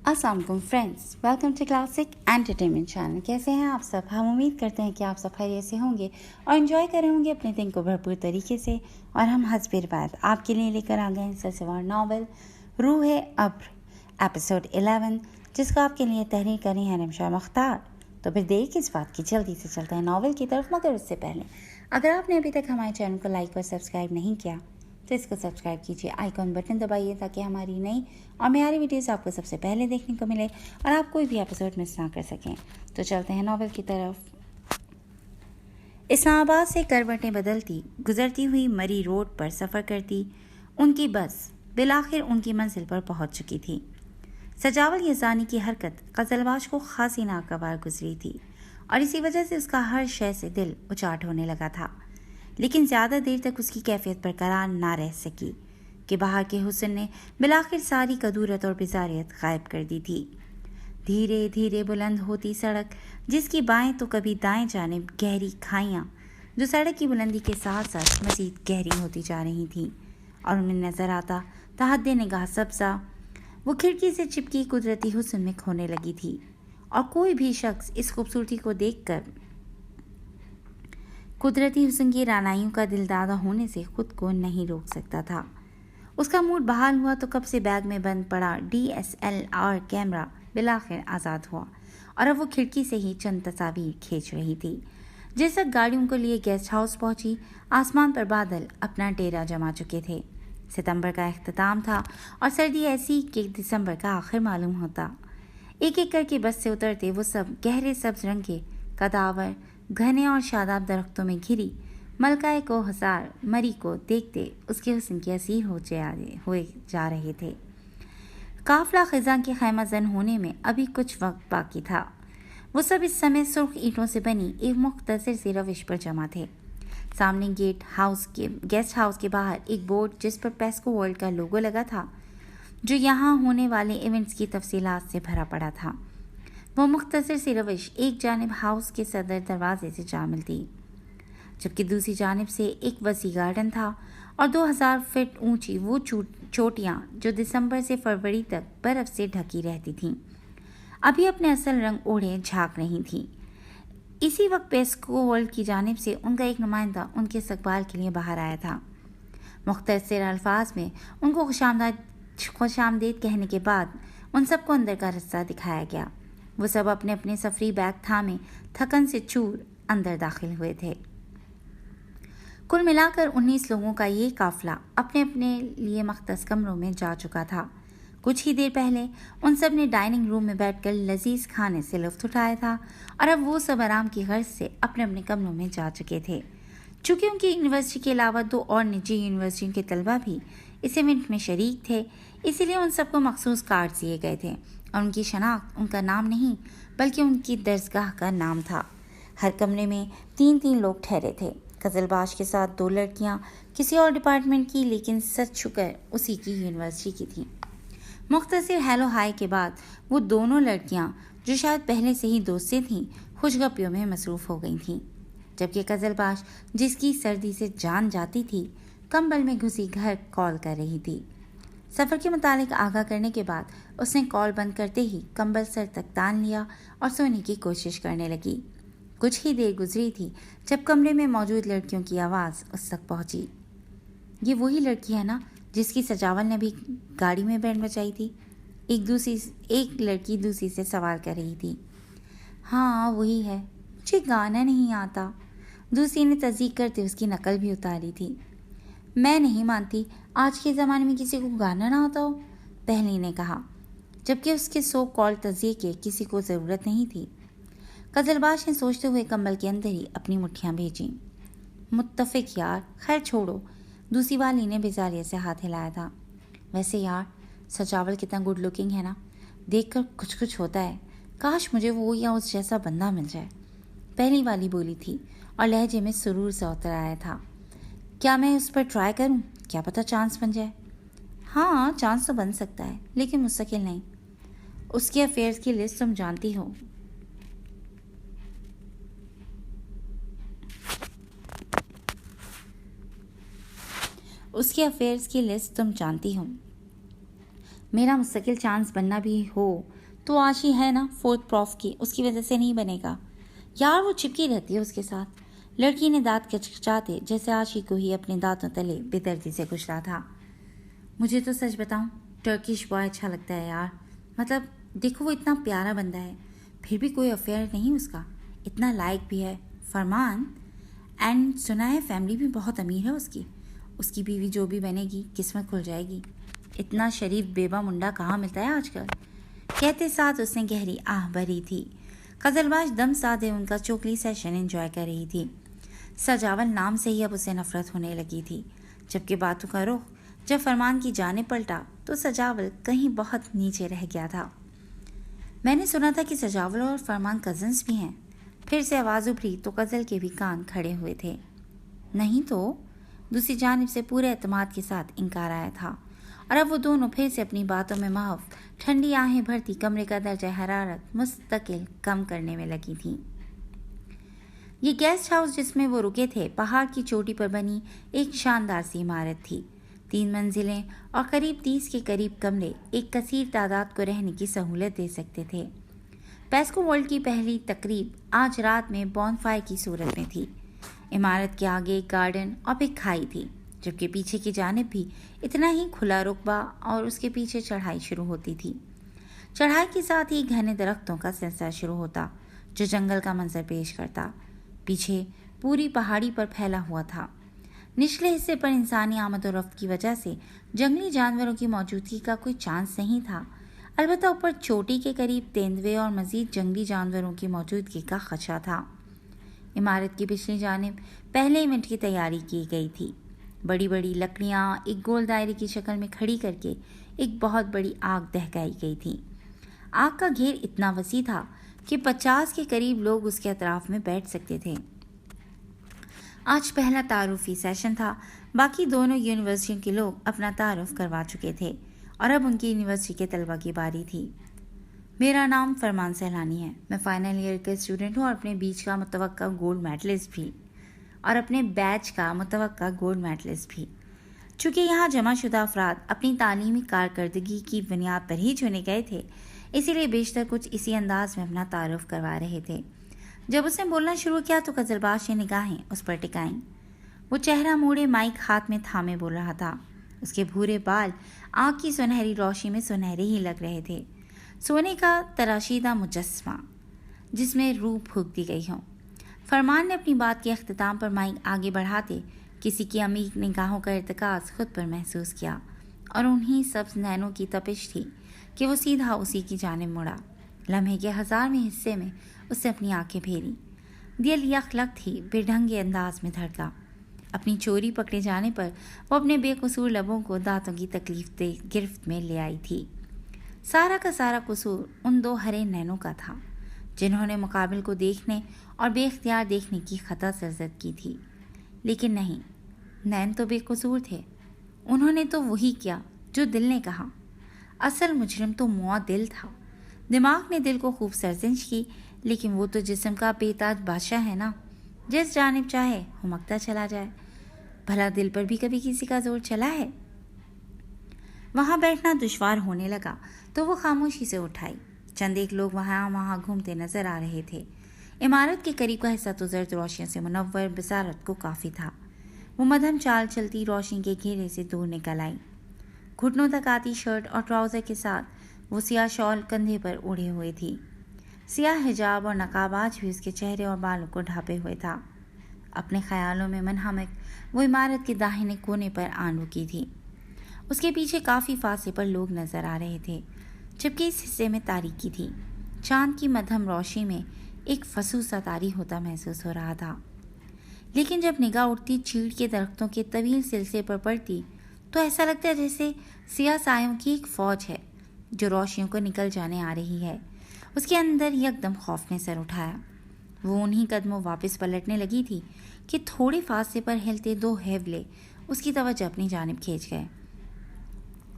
अस्सलाम वालेकुम friends, welcome to classic entertainment channel. कैसे हैं आप सब? हम उम्मीद करते हैं कि आप सब खैरियत से होंगे और एंजॉय कर रहे होंगे अपने दिन को भरपूर तरीके से। और हम हस्बे रिवायत आपके लिए लेकर आ गए हैं सिलसिलेवार नावल रूह अब्र एपिसोड 11, जिसका आपके लिए तहरीर करी है निमशा मुख्तार। तो फिर देर किस बात की, जल्दी से चलते हैं नावल की तरफ। मगर उससे पहले अगर आपने अभी तक हमारे चैनल को लाइक और सब्सक्राइब नहीं किया तो इसको सब्सक्राइब कीजिए, आइकॉन बटन दबाइए ताकि हमारी नई और म्यारी वीडियोस आपको सबसे पहले देखने को मिले और आप कोई भी एपिसोड मिस ना कर सकें। तो चलते हैं नॉवेल की तरफ। इस्लामाबाद से करवटें बदलती गुजरती हुई मरी रोड पर सफ़र करती उनकी बस बिलाखिर उनकी मंजिल पर पहुंच चुकी थी। सजावल यज़ानी की हरकत ग़ज़लबाज को खासी नागवार गुजरी थी और इसी वजह से उसका हर शय से दिल उचाट होने लगा था। लेकिन ज़्यादा देर तक उसकी कैफियत बरकरार ना रह सकी कि बाहर के हुस्न ने बिलाखिर सारी कदूरत और बिजारियत गायब कर दी थी। धीरे धीरे बुलंद होती सड़क, जिसकी बाएं तो कभी दाएं जानिब गहरी खाइयाँ जो सड़क की बुलंदी के साथ साथ मज़ीद गहरी होती जा रही थीं, और उन्हें नज़र आता तहद्दे निगाह सब्ज़ा वो खिड़की से चिपकी कुदरती हुस्न में खोने लगी थी। और कोई भी शख्स इस खूबसूरती को देखकर कुदरती हुस्न की रानाइयों का दिलदादा होने से खुद को नहीं रोक सकता था। उसका मूड बहाल हुआ तो कब से बैग में बंद पड़ा DSLR कैमरा बिलाखिर आज़ाद हुआ और अब वो खिड़की से ही चंद तस्वीर खींच रही थी। जिस वक्त गाड़ियों को लिए गेस्ट हाउस पहुंची, आसमान पर बादल अपना डेरा जमा चुके थे। सितंबर का इख्तिताम था और सर्दी ऐसी कि दिसंबर का आखिर मालूम होता। एक एक करके बस से उतरते वो सब गहरे सब्ज रंग के कदावर घने और शादाब दरख्तों में घिरी मलकाए को हसार मरी को देखते उसके हुस्न के असीर हुए जा रहे थे। काफिला खिजा के खैमा जन होने में अभी कुछ वक्त बाकी था। वो सब इस समय सुर्ख ईंटों से बनी एक मुख्तसर सी रविश पर जमा थे। सामने गेस्ट हाउस के बाहर एक बोर्ड जिस पर पेस्को वर्ल्ड का लोगो लगा था, जो यहाँ होने वाले इवेंट्स की तफसीलात से भरा पड़ा था। वो मुख्तसर सी रविश एक जानिब हाउस के सदर दरवाजे से जा मिलती, जबकि दूसरी जानिब से एक वसी गार्डन था और 2000 फीट ऊंची वो चोटियाँ जो दिसंबर से फरवरी तक बर्फ़ से ढकी रहती थीं, अभी अपने असल रंग ओढ़े झांक रही थीं। इसी वक्त पेस्को वर्ल्ड की जानिब से उनका एक नुमाइंदा उनके इस्तकबाल के लिए बाहर आया था। मुख्तसर अल्फाज में उनको खुशामदीद कहने के बाद उन सबको अंदर का रास्ता दिखाया गया। वो सब अपने अपने सफरी बैग थामे थकन से चूर अंदर दाखिल हुए थे। कुल मिलाकर 19 लोगों का ये काफिला अपने अपने लिए मख्तस कमरों में जा चुका था। कुछ ही देर पहले उन सब ने डाइनिंग रूम में बैठकर लजीज खाने से लुत्फ उठाया था और अब वो सब आराम की गर्ज से अपने अपने कमरों में जा चुके थे। चूँकि उनकी यूनिवर्सिटी के अलावा 2 और निजी यूनिवर्सिटियों के तलबा भी इस इवेंट में शरीक थे, इसीलिए उन सबको मखसूस कार्ड दिए गए थे और उनकी शनाख्त उनका नाम नहीं बल्कि उनकी दरसगाह का नाम था। हर कमरे में 3-3 लोग ठहरे थे। ग़ज़लबाज के साथ 2 लड़कियां किसी और डिपार्टमेंट की, लेकिन सच शुक्र उसी की यूनिवर्सिटी की थीं। मुख्तसर हेलो हाय के बाद वो दोनों लड़कियां जो शायद पहले से ही दोस्तें थीं, खुशगपियों में मसरूफ़ हो गई थीं, जबकि ग़ज़लबाज जिसकी सर्दी से जान जाती थी कंबल में घुसी घर कॉल कर रही थी। सफ़र के मुतालिक आगाह करने के बाद उसने कॉल बंद करते ही कंबल सर तक तान लिया और सोने की कोशिश करने लगी। कुछ ही देर गुजरी थी जब कमरे में मौजूद लड़कियों की आवाज़ उस तक पहुंची। ये वही लड़की है ना जिसकी सजावल ने भी गाड़ी में बैंड बजाई थी? एक लड़की दूसरी से सवाल कर रही थी। हाँ वही है, मुझे गाना नहीं आता, दूसरी ने तस्दीक करते उसकी नकल भी उतारी थी। मैं नहीं मानती आज के ज़माने में किसी को गाना ना आता हो, पहली ने कहा, जबकि उसके सो कॉल तज़िये के किसी को ज़रूरत नहीं थी। ग़ज़लबाज ने सोचते हुए कंबल के अंदर ही अपनी मुट्ठियाँ भेजीं। मुत्तफ़िक यार, खैर छोड़ो, दूसरी वाली ने बेजारियत से हाथ हिलाया था। वैसे यार सजावल कितना गुड लुकिंग है ना, देखकर कुछ होता है, काश मुझे वो या उस जैसा बंदा मिल जाए, पहली वाली बोली थी और लहजे में सुरूर से उतर आया था। क्या मैं उस पर ट्राई करूं? क्या पता चांस बन जाए। हाँ चांस तो बन सकता है, लेकिन मुस्तकिल नहीं। उसके अफेयर्स की लिस्ट तुम जानती हो। मेरा मुस्तकिल चांस बनना भी हो तो आशी है ना 4th प्रॉफ की, उसकी वजह से नहीं बनेगा। यार वो चिपकी रहती है उसके साथ। लड़की ने दांत कचकचाते जैसे आशी को ही अपने दांतों तले बेदर्दी से कुचला था। मुझे तो सच बताऊं, टर्किश बॉय अच्छा लगता है यार। मतलब देखो वो इतना प्यारा बंदा है, फिर भी कोई अफेयर नहीं उसका, इतना लायक भी है फरमान। एंड सुना है फैमिली भी बहुत अमीर है उसकी बीवी जो भी बनेगी किस्मत खुल जाएगी। इतना शरीफ बेबा मुंडा कहाँ मिलता है आजकल। कहते साथ उसने गहरी आह भरी थी। गजलबाज दम साधे उनका चोकली सेशन एंजॉय कर रही थी। सजावल नाम से ही अब उसे नफरत होने लगी थी, जबकि बातों का रुख जब फरमान की जाने पलटा तो सजावल कहीं बहुत नीचे रह गया था। मैंने सुना था कि सजावल और फरमान कजन्स भी हैं। फिर से आवाज़ उभरी तो गज़ल के भी कान खड़े हुए थे। नहीं तो दूसरी जानिब से पूरे एतमाद के साथ इनकार आया था, और अब वो दोनों फिर से अपनी बातों में महव ठंडी आहें भरती कमरे का दर्जा हरारत मुस्तकिल कम करने में लगी थी। ये गेस्ट हाउस जिसमें वो रुके थे पहाड़ की चोटी पर बनी एक शानदार सी इमारत थी। 3 मंजिलें और करीब 30 के करीब कमरे एक कसीर तादाद को रहने की सहूलत दे सकते थे। पेस्को वर्ल्ड की पहली तकरीब आज रात में बॉनफायर की सूरत में थी। इमारत के आगे एक गार्डन और एक खाई थी, जबकि पीछे की जानिब भी इतना ही खुला रुकबा और उसके पीछे चढ़ाई शुरू होती थी। चढ़ाई के साथ ही घने दरख्तों का सिलसिला शुरू होता जो जंगल का मंजर पेश करता। पीछे पूरी पहाड़ी पर फैला हुआ था। निचले हिस्से पर इंसानी आमद और रफ्त की वजह से जंगली जानवरों की मौजूदगी का कोई चांस नहीं था। अलबत्ता ऊपर चोटी के करीब तेंदुए और मजीद जंगली जानवरों की मौजूदगी का खदशा था। इमारत की पिछली जानिब पहले इवेंट की तैयारी की गई थी। बड़ी बड़ी लकड़ियां एक गोल दायरे की शक्ल में खड़ी करके एक बहुत बड़ी आग दहकाई गई थी। आग का घेर इतना वसी था कि 50 के करीब लोग उसके अतराफ में बैठ सकते थे। आज पहला तारुफी सेशन था। बाकी दोनों यूनिवर्सिटी के लोग अपना तारुफ करवा चुके थे और अब उनकी यूनिवर्सिटी के तलबा की बारी थी। मेरा नाम फरमान सैलानी है। मैं फाइनल ईयर का स्टूडेंट हूँ और अपने बीच का मुतवक्का गोल्ड मेडलिस्ट भी और अपने बैच का मुतवक्का गोल्ड मेडलिस्ट भी। चूँकि यहाँ जमाशुदा अफराद अपनी तालीमी कारकर्दगी की बुनियाद पर ही चुने गए थे, इसीलिए बेशतर कुछ इसी अंदाज में अपना तारुफ करवा रहे थे। जब उसने बोलना शुरू किया तो गजलबाज ने निगाहें उस पर टिकाईं। वो चेहरा मोड़े माइक हाथ में थामे बोल रहा था। उसके भूरे बाल आँख की सुनहरी रोशनी में सुनहरे ही लग रहे थे, सोने का तराशीदा मुजस्मा जिसमें रूह फूंक दी गई हो। फरमान ने अपनी बात के अख्तिताम पर माइक आगे बढ़ाते किसी की अमीर निगाहों का इर्तिकाज़ खुद पर महसूस किया और उन्हीं सब्ज नैनों की तपिश थी कि वो सीधा उसी की जानिब मुड़ा। लम्हे के 1000वें हिस्से में उसने अपनी आंखें फेरी। दिल यकलक थी, बेढंगे अंदाज में धड़का। अपनी चोरी पकड़े जाने पर वो अपने बेकसूर लबों को दांतों की तकलीफ दे गिरफ्त में ले आई थी। सारा का सारा कसूर उन 2 हरे नैनों का था जिन्होंने मुकाबिल को देखने और बेख्तियार देखने की खता सरजद की थी। लेकिन नहीं, नैन तो बेकसूर थे। उन्होंने तो वही किया जो दिल ने कहा। असल मुजरिम तो मुआ दिल था। दिमाग ने दिल को खूब सरजंश की, लेकिन वो तो जिस्म का बेताज बादशाह है ना, जिस जानिब चाहे हुमकता चला जाए। भला दिल पर भी कभी किसी का जोर चला है? वहाँ बैठना दुश्वार होने लगा तो वो खामोशी से उठाई। चंद एक लोग वहाँ घूमते नजर आ रहे थे। इमारत के करीब का हिस्सा तो जर्द रोशनी से मुनव्वर बसारत को काफ़ी था। वो मध्यम चाल चलती रोशनी के घेरे से दूर निकल आई। घुटनों तक आती शर्ट और ट्राउज़र के साथ वो सियाह शॉल कंधे पर ओढ़े हुए थी। सियाह हिजाब और नकाब आज भी उसके चेहरे और बालों को ढांपे हुए था। अपने ख्यालों में मनहमक वो इमारत के दाहिने कोने पर आन रुकी थी। उसके पीछे काफ़ी फासले पर लोग नजर आ रहे थे, जबकि इस हिस्से में तारीकी थी। चांद की मध्यम रोशनी में एक फसूस सा तारी होता महसूस हो रहा था। लेकिन जब निगाह उठती चीड़ के दरख्तों के तवील सिलसिले पर पड़ती तो ऐसा लगता है जैसे सियाह सायों की एक फौज है जो रोशनियों को निकल जाने आ रही है। उसके अंदर यकदम खौफ ने सर उठाया। वो उन्हीं कदमों वापस पलटने लगी थी कि थोड़े फासले पर हिलते 2 हैवले उसकी तवज्जो अपनी जानिब खींच गए।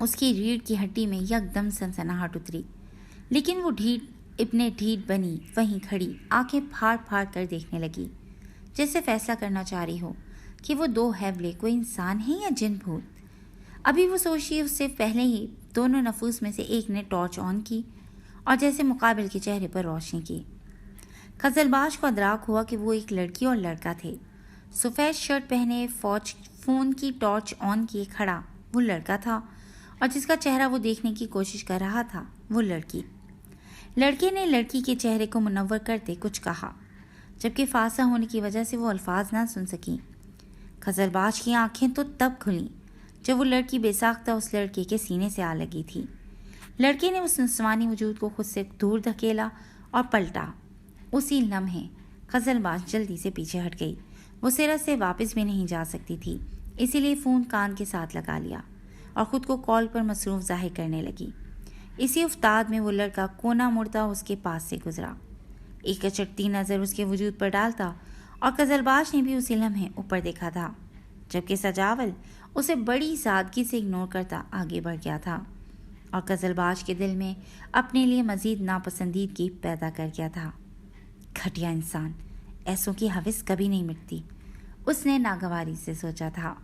उसकी रीढ़ की हड्डी में यकदम सनसनाहट उतरी, लेकिन वो ढीठ बनी वहीं खड़ी आंखें फाड़ फाड़ कर देखने लगी, जैसे फैसला करना चाह रही हो कि वो 2 हैवले कोई इंसान है या जिन भूत। अभी वो सोची, उससे पहले ही दोनों नफूस में से एक ने टॉर्च ऑन की और जैसे मुकाबिल के चेहरे पर रोशनी की। खजलबाज को अदराक हुआ कि वो एक लड़की और लड़का थे। सफ़ेद शर्ट पहने, फ़ोन की टॉर्च ऑन किए खड़ा वो लड़का था और जिसका चेहरा वो देखने की कोशिश कर रहा था वो लड़की। लड़के ने लड़की के चेहरे को मुनव्वर करते कुछ कहा, जबकि फासला होने की वजह से वो अल्फाज ना सुन सकी। खजलबाज की आंखें तो तब खुलीं जब वो लड़की बेसाख्ता उस लड़के के सीने से आ लगी थी। लड़के ने उस जिस्मानी वजूद को खुद से दूर धकेला और पलटा। उसी लम्हे खजलबाज जल्दी से पीछे हट गई। वो सिरा से वापस भी नहीं जा सकती थी, इसीलिए फ़ोन कान के साथ लगा लिया और ख़ुद को कॉल पर मसरूफ़ ज़ाहिर करने लगी। इसी उफ्ताद में वो लड़का कोना मुड़ता उसके पास से गुजरा, एक अचटती नज़र उसके वजूद पर डालता और खजलबाज ने भी उसी लम्हे ऊपर देखा था, जबकि सजावल उसे बड़ी सादगी से इग्नोर करता आगे बढ़ गया था और खजलबाज के दिल में अपने लिए मज़ीद नापसंदीदगी पैदा कर गया था। घटिया इंसान, ऐसों की हविस कभी नहीं मिटती, उसने नागवारी से सोचा था।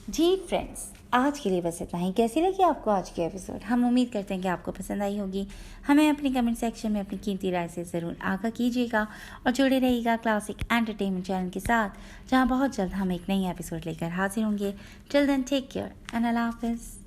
जी फ्रेंड्स, आज के लिए बस इतना ही। कैसी लगी आपको आज की एपिसोड? हम उम्मीद करते हैं कि आपको पसंद आई होगी। हमें अपनी कमेंट सेक्शन में अपनी कीमती राय से ज़रूर आगाह कीजिएगा और जुड़े रहिएगा क्लासिक एंटरटेनमेंट चैनल के साथ, जहां बहुत जल्द हम एक नई एपिसोड लेकर हाजिर होंगे। Till then take care and अल्लाह हाफिज़।